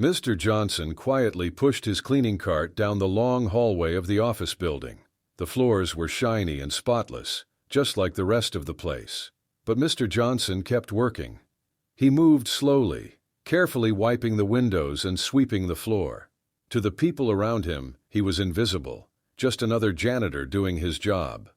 Mr. Johnson quietly pushed his cleaning cart down the long hallway of the office building. The floors were shiny and spotless, just like the rest of the place. But Mr. Johnson kept working. He moved slowly, carefully wiping the windows and sweeping the floor. To the people around him, he was invisible, just another janitor doing his job.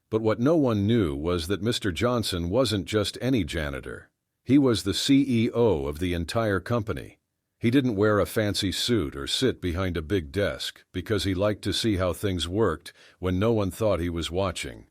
But what no one knew was that Mr. Johnson wasn't just any janitor. He was the CEO of the entire company. He didn't wear a fancy suit or sit behind a big desk because he liked to see how things worked when no one thought he was watching.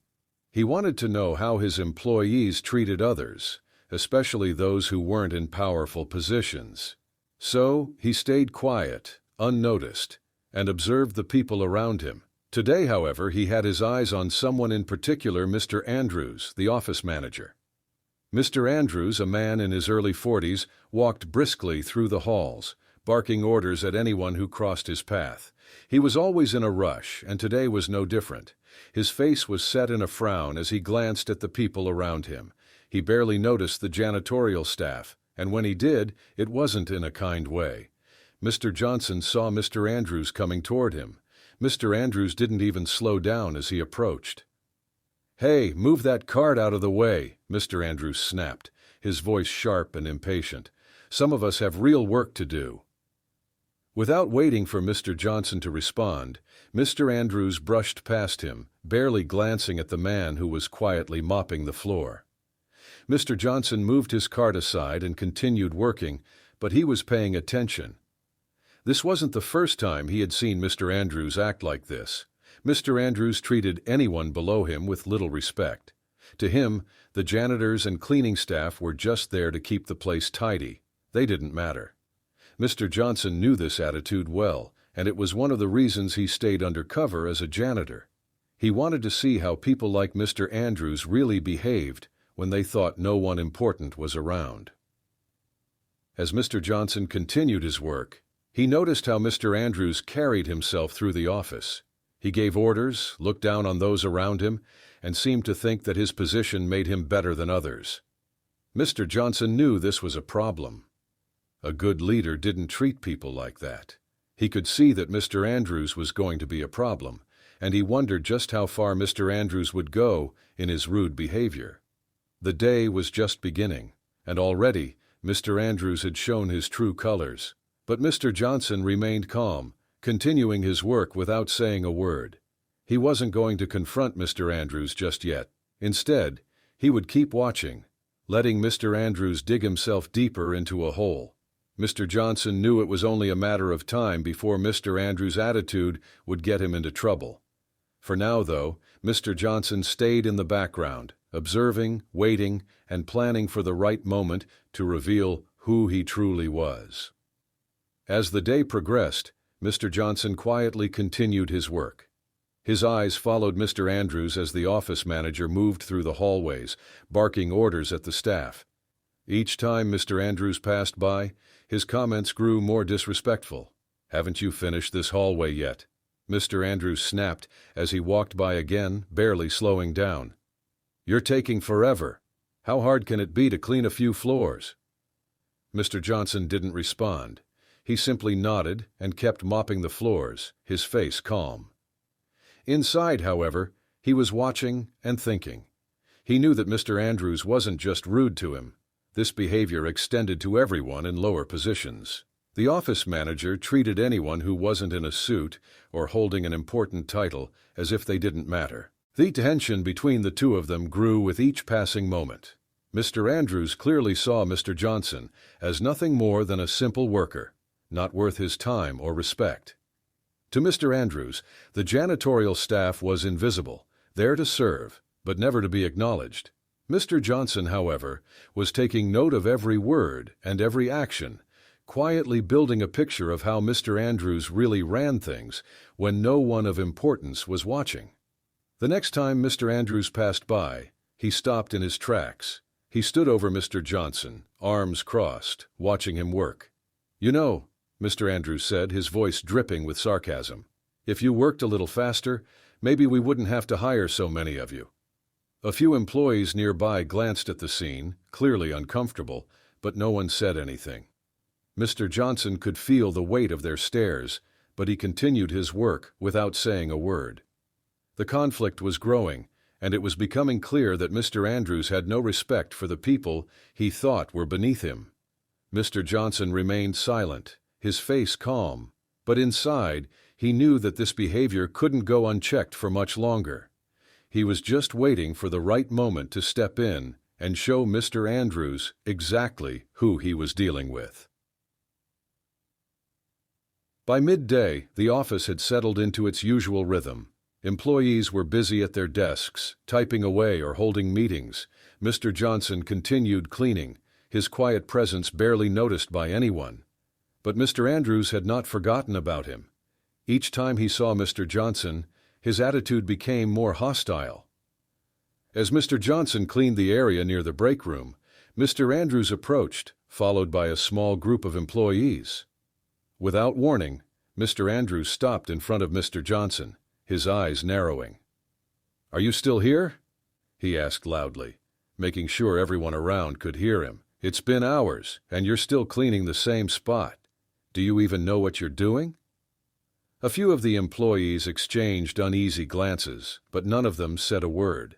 He wanted to know how his employees treated others, especially those who weren't in powerful positions. So he stayed quiet, unnoticed, and observed the people around him. Today, however, he had his eyes on someone in particular, Mr. Andrews, the office manager. Mr. Andrews, a man in his early 40s, walked briskly through the halls, barking orders at anyone who crossed his path. He was always in a rush, and today was no different. His face was set in a frown as he glanced at the people around him. He barely noticed the janitorial staff, and when he did, it wasn't in a kind way. Mr. Johnson saw Mr. Andrews coming toward him. Mr. Andrews didn't even slow down as he approached. "Hey, move that cart out of the way," Mr. Andrews snapped, his voice sharp and impatient. "Some of us have real work to do." Without waiting for Mr. Johnson to respond, Mr. Andrews brushed past him, barely glancing at the man who was quietly mopping the floor. Mr. Johnson moved his cart aside and continued working, but he was paying attention. This wasn't the first time he had seen Mr. Andrews act like this. Mr. Andrews treated anyone below him with little respect. To him, the janitors and cleaning staff were just there to keep the place tidy. They didn't matter. Mr. Johnson knew this attitude well, and it was one of the reasons he stayed undercover as a janitor. He wanted to see how people like Mr. Andrews really behaved when they thought no one important was around. As Mr. Johnson continued his work, he noticed how Mr. Andrews carried himself through the office. He gave orders, looked down on those around him, and seemed to think that his position made him better than others. Mr. Johnson knew this was a problem. A good leader didn't treat people like that. He could see that Mr. Andrews was going to be a problem, and he wondered just how far Mr. Andrews would go in his rude behavior. The day was just beginning, and already Mr. Andrews had shown his true colors. But Mr. Johnson remained calm, continuing his work without saying a word. He wasn't going to confront Mr. Andrews just yet. Instead, he would keep watching, letting Mr. Andrews dig himself deeper into a hole. Mr. Johnson knew it was only a matter of time before Mr. Andrews' attitude would get him into trouble. For now, though, Mr. Johnson stayed in the background, observing, waiting, and planning for the right moment to reveal who he truly was. As the day progressed, Mr. Johnson quietly continued his work. His eyes followed Mr. Andrews as the office manager moved through the hallways, barking orders at the staff. Each time Mr. Andrews passed by, his comments grew more disrespectful. "Haven't you finished this hallway yet?" Mr. Andrews snapped as he walked by again, barely slowing down. "You're taking forever. How hard can it be to clean a few floors?" Mr. Johnson didn't respond. He simply nodded and kept mopping the floors, his face calm. Inside, however, he was watching and thinking. He knew that Mr. Andrews wasn't just rude to him. This behavior extended to everyone in lower positions. The office manager treated anyone who wasn't in a suit or holding an important title as if they didn't matter. The tension between the two of them grew with each passing moment. Mr. Andrews clearly saw Mr. Johnson as nothing more than a simple worker, not worth his time or respect. To Mr. Andrews, the janitorial staff was invisible, there to serve, but never to be acknowledged. Mr. Johnson, however, was taking note of every word and every action, quietly building a picture of how Mr. Andrews really ran things when no one of importance was watching. The next time Mr. Andrews passed by, he stopped in his tracks. He stood over Mr. Johnson, arms crossed, watching him work. "You know," Mr. Andrews said, his voice dripping with sarcasm, "if you worked a little faster, maybe we wouldn't have to hire so many of you." A few employees nearby glanced at the scene, clearly uncomfortable, but no one said anything. Mr. Johnson could feel the weight of their stares, but he continued his work without saying a word. The conflict was growing, and it was becoming clear that Mr. Andrews had no respect for the people he thought were beneath him. Mr. Johnson remained silent, his face calm, but inside he knew that this behavior couldn't go unchecked for much longer. He was just waiting for the right moment to step in and show Mr. Andrews exactly who he was dealing with. By midday, the office had settled into its usual rhythm. Employees were busy at their desks, typing away or holding meetings. Mr. Johnson continued cleaning, his quiet presence barely noticed by anyone. But Mr. Andrews had not forgotten about him. Each time he saw Mr. Johnson, his attitude became more hostile. As Mr. Johnson cleaned the area near the break room, Mr. Andrews approached, followed by a small group of employees. Without warning, Mr. Andrews stopped in front of Mr. Johnson, his eyes narrowing. "Are you still here?" he asked loudly, making sure everyone around could hear him. "It's been hours, and you're still cleaning the same spot. Do you even know what you're doing?" A few of the employees exchanged uneasy glances, but none of them said a word.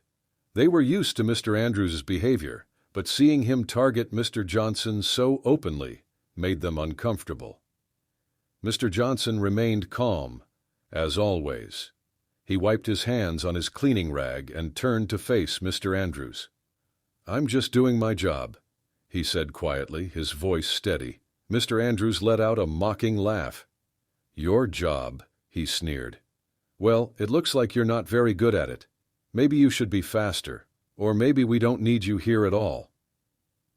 They were used to Mr. Andrews' behavior, but seeing him target Mr. Johnson so openly made them uncomfortable. Mr. Johnson remained calm, as always. He wiped his hands on his cleaning rag and turned to face Mr. Andrews. "I'm just doing my job," he said quietly, his voice steady. Mr. Andrews let out a mocking laugh. "Your job," he sneered. "Well, it looks like you're not very good at it. Maybe you should be faster, or maybe we don't need you here at all."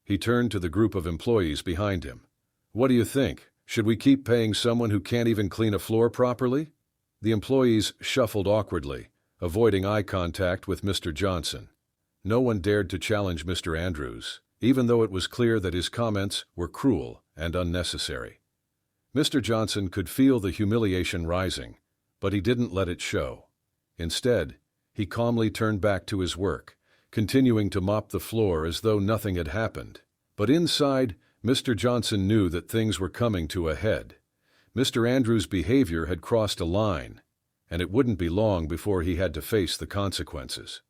He turned to the group of employees behind him. "What do you think? Should we keep paying someone who can't even clean a floor properly?" The employees shuffled awkwardly, avoiding eye contact with Mr. Johnson. No one dared to challenge Mr. Andrews, even though it was clear that his comments were cruel and unnecessary. Mr. Johnson could feel the humiliation rising, but he didn't let it show. Instead, he calmly turned back to his work, continuing to mop the floor as though nothing had happened. But inside, Mr. Johnson knew that things were coming to a head. Mr. Andrews' behavior had crossed a line, and it wouldn't be long before he had to face the consequences.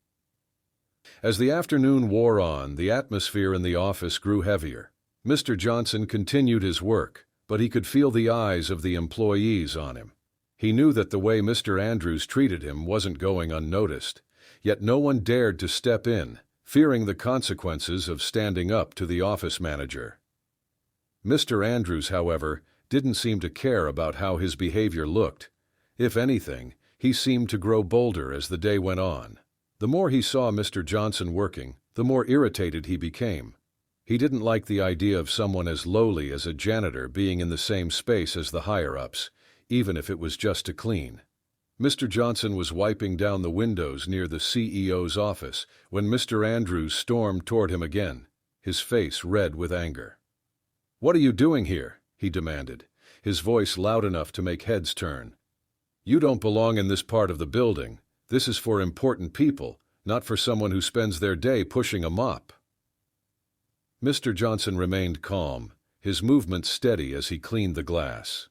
As the afternoon wore on, the atmosphere in the office grew heavier. Mr. Johnson continued his work, but he could feel the eyes of the employees on him. He knew that the way Mr. Andrews treated him wasn't going unnoticed, yet no one dared to step in, fearing the consequences of standing up to the office manager. Mr. Andrews, however, didn't seem to care about how his behavior looked. If anything, he seemed to grow bolder as the day went on. The more he saw Mr. Johnson working, the more irritated he became. He didn't like the idea of someone as lowly as a janitor being in the same space as the higher-ups, even if it was just to clean. Mr. Johnson was wiping down the windows near the CEO's office when Mr. Andrews stormed toward him again, his face red with anger. "What are you doing here?" he demanded, his voice loud enough to make heads turn. "You don't belong in this part of the building. This is for important people, not for someone who spends their day pushing a mop." Mr. Johnson remained calm, his movements steady as he cleaned the glass.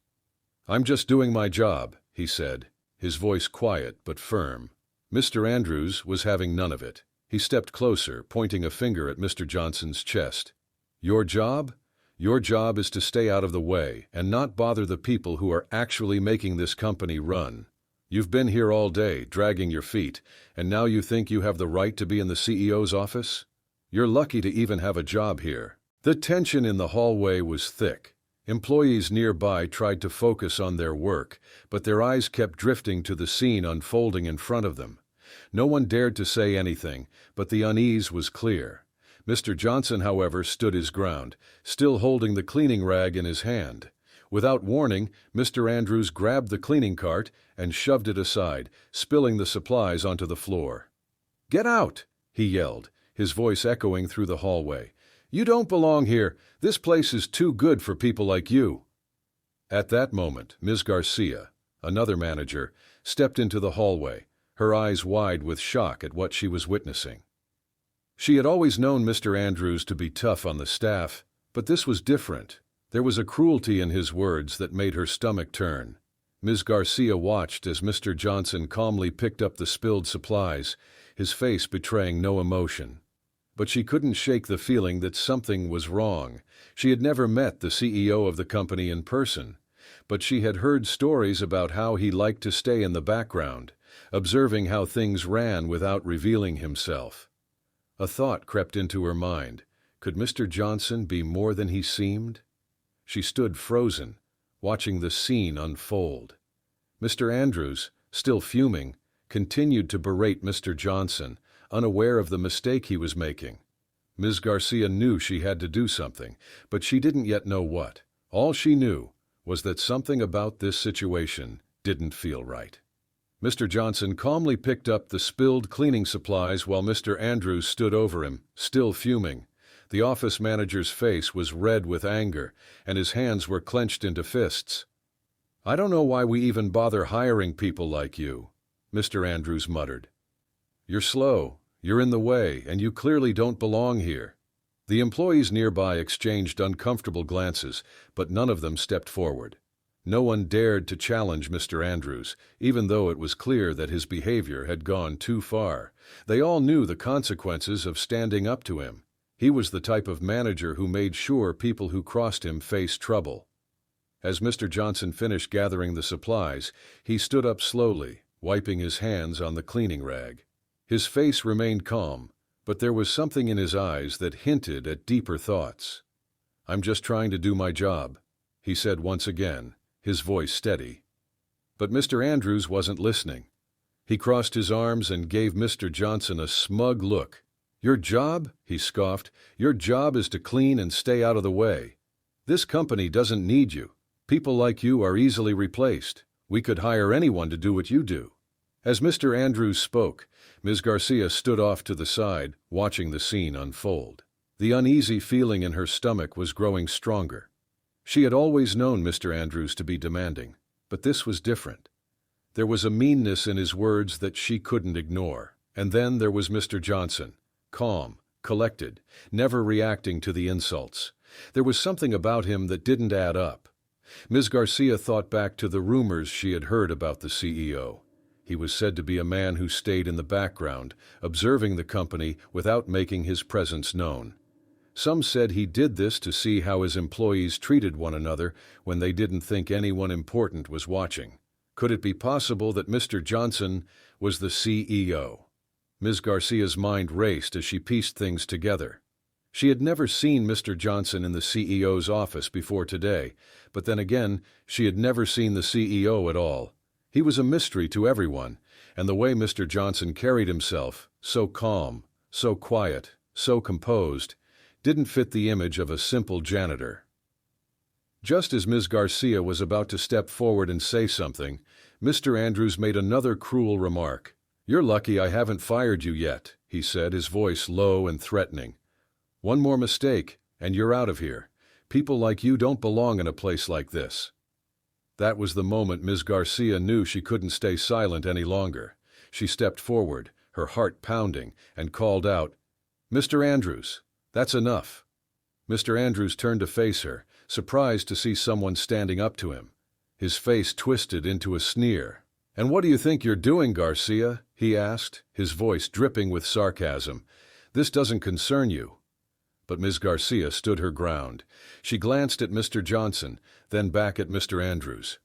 "I'm just doing my job," he said, his voice quiet but firm. Mr. Andrews was having none of it. He stepped closer, pointing a finger at Mr. Johnson's chest. "Your job? Your job is to stay out of the way and not bother the people who are actually making this company run. You've been here all day, dragging your feet, and now you think you have the right to be in the CEO's office? You're lucky to even have a job here." The tension in the hallway was thick. Employees nearby tried to focus on their work, but their eyes kept drifting to the scene unfolding in front of them. No one dared to say anything, but the unease was clear. Mr. Johnson, however, stood his ground, still holding the cleaning rag in his hand. Without warning, Mr. Andrews grabbed the cleaning cart and shoved it aside, spilling the supplies onto the floor. "Get out!" he yelled, his voice echoing through the hallway. "You don't belong here. This place is too good for people like you." At that moment, Ms. Garcia, another manager, stepped into the hallway, her eyes wide with shock at what she was witnessing. She had always known Mr. Andrews to be tough on the staff, but this was different. There was a cruelty in his words that made her stomach turn. Ms. Garcia watched as Mr. Johnson calmly picked up the spilled supplies, his face betraying no emotion. But she couldn't shake the feeling that something was wrong. She had never met the CEO of the company in person, but she had heard stories about how he liked to stay in the background, observing how things ran without revealing himself. A thought crept into her mind. Could Mr. Johnson be more than he seemed? She stood frozen, watching the scene unfold. Mr. Andrews, still fuming, continued to berate Mr. Johnson, unaware of the mistake he was making. Ms. Garcia knew she had to do something, but she didn't yet know what. All she knew was that something about this situation didn't feel right. Mr. Johnson calmly picked up the spilled cleaning supplies while Mr. Andrews stood over him, still fuming. The office manager's face was red with anger, and his hands were clenched into fists. "I don't know why we even bother hiring people like you," Mr. Andrews muttered. "You're slow, you're in the way, and you clearly don't belong here." The employees nearby exchanged uncomfortable glances, but none of them stepped forward. No one dared to challenge Mr. Andrews, even though it was clear that his behavior had gone too far. They all knew the consequences of standing up to him. He was the type of manager who made sure people who crossed him faced trouble. As Mr. Johnson finished gathering the supplies, he stood up slowly, wiping his hands on the cleaning rag. His face remained calm, but there was something in his eyes that hinted at deeper thoughts. "I'm just trying to do my job," he said once again, his voice steady. But Mr. Andrews wasn't listening. He crossed his arms and gave Mr. Johnson a smug look. "Your job?" he scoffed. "Your job is to clean and stay out of the way. This company doesn't need you. People like you are easily replaced. We could hire anyone to do what you do." As Mr. Andrews spoke, Ms. Garcia stood off to the side, watching the scene unfold. The uneasy feeling in her stomach was growing stronger. She had always known Mr. Andrews to be demanding, but this was different. There was a meanness in his words that she couldn't ignore. And then there was Mr. Johnson, calm, collected, never reacting to the insults. There was something about him that didn't add up. Ms. Garcia thought back to the rumors she had heard about the CEO. He was said to be a man who stayed in the background, observing the company without making his presence known. Some said he did this to see how his employees treated one another when they didn't think anyone important was watching. Could it be possible that Mr. Johnson was the CEO? Ms. Garcia's mind raced as she pieced things together. She had never seen Mr. Johnson in the CEO's office before today, but then again, she had never seen the CEO at all. He was a mystery to everyone, and the way Mr. Johnson carried himself, so calm, so quiet, so composed, didn't fit the image of a simple janitor. Just as Ms. Garcia was about to step forward and say something, Mr. Andrews made another cruel remark. "You're lucky I haven't fired you yet," he said, his voice low and threatening. "One more mistake, and you're out of here. People like you don't belong in a place like this." That was the moment Ms. Garcia knew she couldn't stay silent any longer. She stepped forward, her heart pounding, and called out, "Mr. Andrews, that's enough." Mr. Andrews turned to face her, surprised to see someone standing up to him. His face twisted into a sneer. "And what do you think you're doing, Garcia?" he asked, his voice dripping with sarcasm. "This doesn't concern you." But Ms. Garcia stood her ground. She glanced at Mr. Johnson, then back at Mr. Andrews.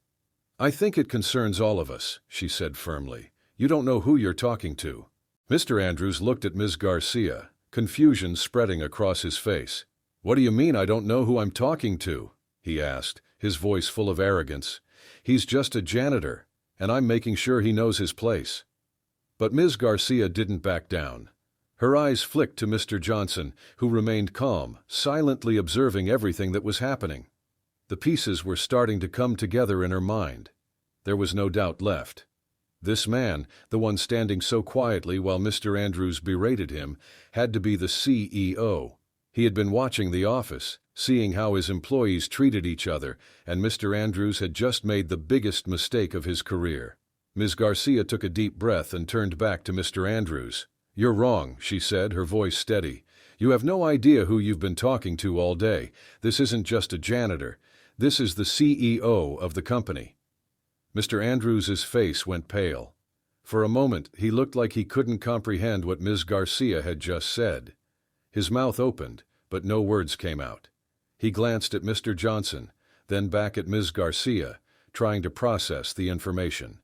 "I think it concerns all of us," she said firmly. "You don't know who you're talking to." Mr. Andrews looked at Ms. Garcia, confusion spreading across his face. "What do you mean I don't know who I'm talking to?" he asked, his voice full of arrogance. "He's just a janitor, and I'm making sure he knows his place." But Ms. Garcia didn't back down. Her eyes flicked to Mr. Johnson, who remained calm, silently observing everything that was happening. The pieces were starting to come together in her mind. There was no doubt left. This man, the one standing so quietly while Mr. Andrews berated him, had to be the CEO. He had been watching the office, seeing how his employees treated each other, and Mr. Andrews had just made the biggest mistake of his career. Ms. Garcia took a deep breath and turned back to Mr. Andrews. "You're wrong," she said, her voice steady. You have no idea who you've been talking to all day. This isn't just a janitor. This is the CEO of the company." Mr. Andrews's face went pale. For a moment, he looked like he couldn't comprehend what Ms. Garcia had just said. His mouth opened, but no words came out. He glanced at Mr. Johnson, then back at Ms. Garcia, trying to process the information.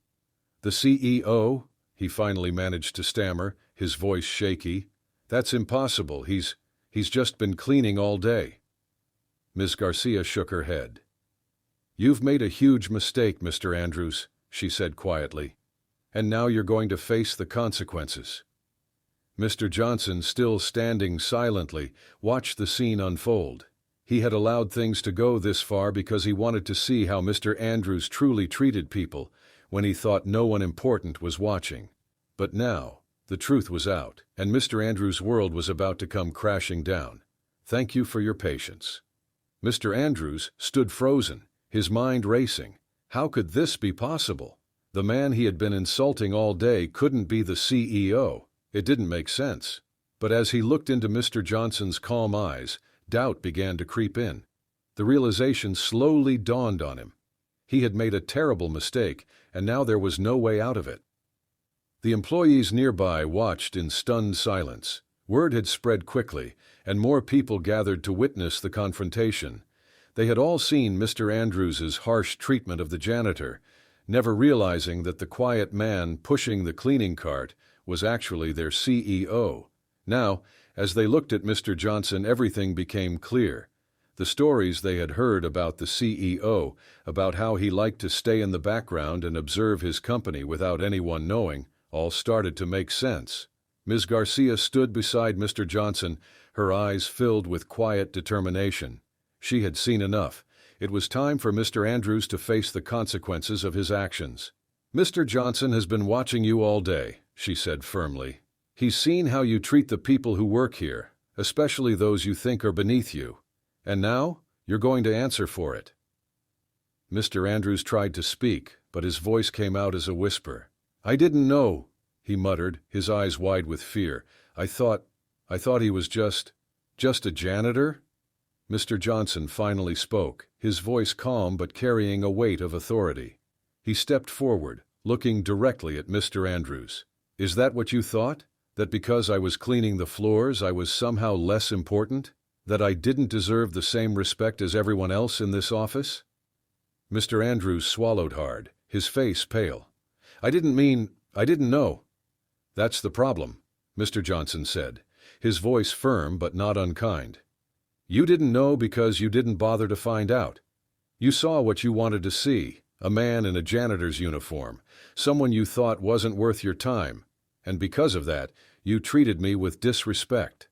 "The CEO?" he finally managed to stammer, his voice shaky. "That's impossible. He's just been cleaning all day." Ms. Garcia shook her head. "You've made a huge mistake, Mr. Andrews," she said quietly. "And now you're going to face the consequences." Mr. Johnson, still standing silently, watched the scene unfold. He had allowed things to go this far because he wanted to see how Mr. Andrews truly treated people when he thought no one important was watching. But now, the truth was out, and Mr. Andrews' world was about to come crashing down. "Thank you for your patience." Mr. Andrews stood frozen, his mind racing. How could this be possible? The man he had been insulting all day couldn't be the CEO. It didn't make sense. But as he looked into Mr. Johnson's calm eyes, doubt began to creep in. The realization slowly dawned on him. He had made a terrible mistake, and now there was no way out of it. The employees nearby watched in stunned silence. Word had spread quickly, and more people gathered to witness the confrontation. They had all seen Mr. Andrews's harsh treatment of the janitor, never realizing that the quiet man pushing the cleaning cart was actually their CEO. Now, as they looked at Mr. Johnson, everything became clear. The stories they had heard about the CEO, about how he liked to stay in the background and observe his company without anyone knowing, all started to make sense. Ms. Garcia stood beside Mr. Johnson, her eyes filled with quiet determination. She had seen enough. It was time for Mr. Andrews to face the consequences of his actions. "Mr. Johnson has been watching you all day," she said firmly. "He's seen how you treat the people who work here, especially those you think are beneath you. And now, you're going to answer for it." Mr. Andrews tried to speak, but his voice came out as a whisper. "I didn't know," he muttered, his eyes wide with fear. I thought he was just a janitor?" Mr. Johnson finally spoke, his voice calm but carrying a weight of authority. He stepped forward, looking directly at Mr. Andrews. "Is that what you thought? That because I was cleaning the floors I was somehow less important? That I didn't deserve the same respect as everyone else in this office?" Mr. Andrews swallowed hard, his face pale. I didn't know." "That's the problem," Mr. Johnson said, his voice firm but not unkind. "You didn't know because you didn't bother to find out. You saw what you wanted to see, a man in a janitor's uniform, someone you thought wasn't worth your time, and because of that, you treated me with disrespect."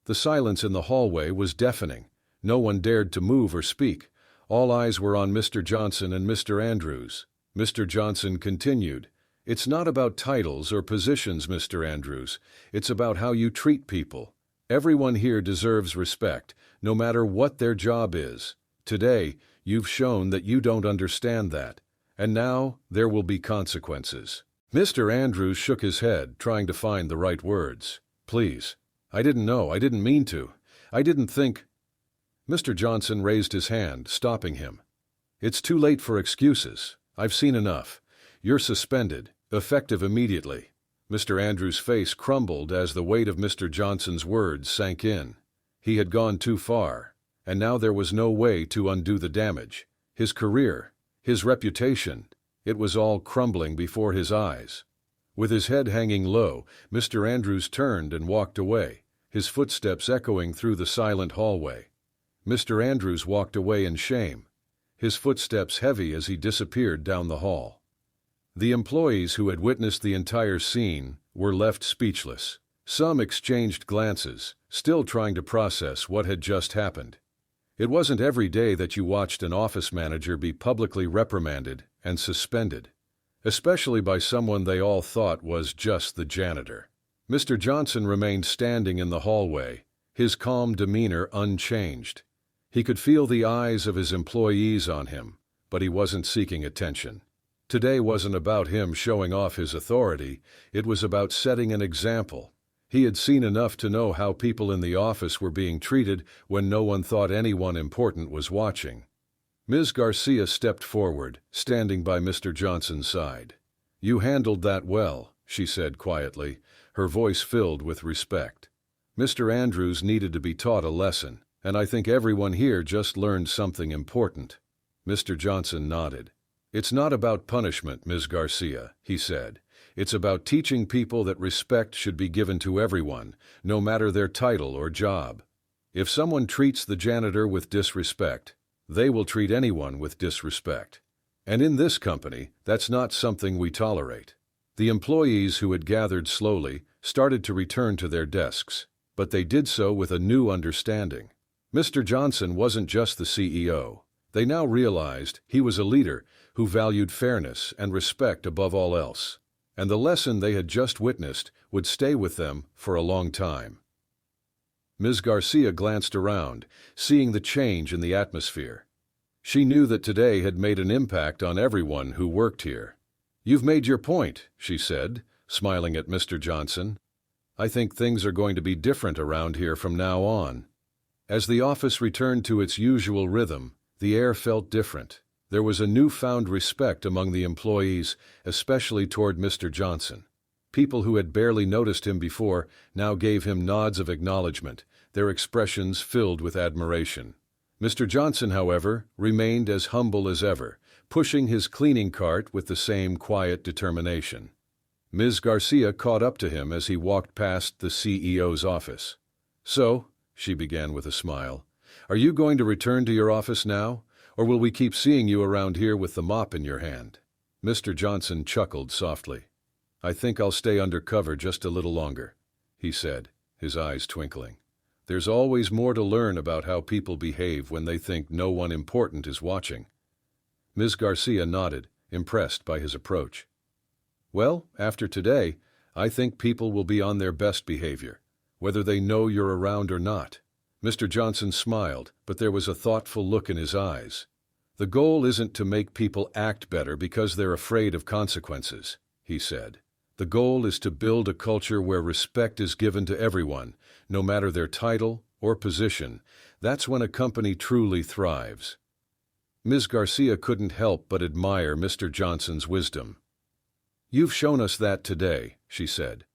The silence in the hallway was deafening. No one dared to move or speak. All eyes were on Mr. Johnson and Mr. Andrews. Mr. Johnson continued, "It's not about titles or positions, Mr. Andrews. It's about how you treat people. Everyone here deserves respect, no matter what their job is. Today, you've shown that you don't understand that, and now there will be consequences." Mr. Andrews shook his head, trying to find the right words. "Please, I didn't know. I didn't mean to. I didn't think—" Mr. Johnson raised his hand, stopping him. "It's too late for excuses. I've seen enough. You're suspended, effective immediately." Mr. Andrews' face crumbled as the weight of Mr. Johnson's words sank in. He had gone too far, and now there was no way to undo the damage. His career, his reputation, it was all crumbling before his eyes. With his head hanging low, Mr. Andrews turned and walked away, his footsteps echoing through the silent hallway. Mr. Andrews walked away in shame, his footsteps heavy as he disappeared down the hall. The employees who had witnessed the entire scene were left speechless. Some exchanged glances, still trying to process what had just happened. It wasn't every day that you watched an office manager be publicly reprimanded and suspended, especially by someone they all thought was just the janitor. Mr. Johnson remained standing in the hallway, his calm demeanor unchanged. He could feel the eyes of his employees on him, but he wasn't seeking attention. Today wasn't about him showing off his authority, it was about setting an example. He had seen enough to know how people in the office were being treated when no one thought anyone important was watching. Ms. Garcia stepped forward, standing by Mr. Johnson's side. "You handled that well," she said quietly, her voice filled with respect. "Mr. Andrews needed to be taught a lesson, and I think everyone here just learned something important." Mr. Johnson nodded. "It's not about punishment, Ms. Garcia," he said. "It's about teaching people that respect should be given to everyone, no matter their title or job. If someone treats the janitor with disrespect, they will treat anyone with disrespect. And in this company, that's not something we tolerate." The employees who had gathered slowly started to return to their desks, but they did so with a new understanding. Mr. Johnson wasn't just the CEO. They now realized he was a leader who valued fairness and respect above all else. And the lesson they had just witnessed would stay with them for a long time. Ms. Garcia glanced around, seeing the change in the atmosphere. She knew that today had made an impact on everyone who worked here. "You've made your point," she said, smiling at Mr. Johnson. "I think things are going to be different around here from now on." As the office returned to its usual rhythm, the air felt different. There was a newfound respect among the employees, especially toward Mr. Johnson. People who had barely noticed him before now gave him nods of acknowledgement, their expressions filled with admiration. Mr. Johnson, however, remained as humble as ever, pushing his cleaning cart with the same quiet determination. Ms. Garcia caught up to him as he walked past the CEO's office. "So," she began with a smile, "are you going to return to your office now? Or will we keep seeing you around here with the mop in your hand?" Mr. Johnson chuckled softly. "I think I'll stay undercover just a little longer," he said, his eyes twinkling. "There's always more to learn about how people behave when they think no one important is watching." Ms. Garcia nodded, impressed by his approach. "Well, after today, I think people will be on their best behavior, whether they know you're around or not." Mr. Johnson smiled, but there was a thoughtful look in his eyes. "The goal isn't to make people act better because they're afraid of consequences," he said. "The goal is to build a culture where respect is given to everyone, no matter their title or position. That's when a company truly thrives." Ms. Garcia couldn't help but admire Mr. Johnson's wisdom. "You've shown us that today," she said.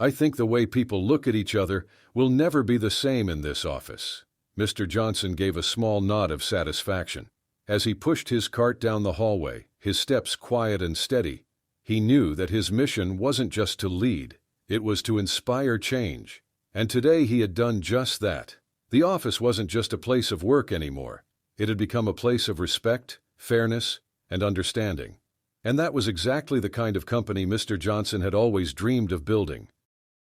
"I think the way people look at each other will never be the same in this office." Mr. Johnson gave a small nod of satisfaction. As he pushed his cart down the hallway, his steps quiet and steady, he knew that his mission wasn't just to lead, it was to inspire change. And today he had done just that. The office wasn't just a place of work anymore. It had become a place of respect, fairness, and understanding. And that was exactly the kind of company Mr. Johnson had always dreamed of building.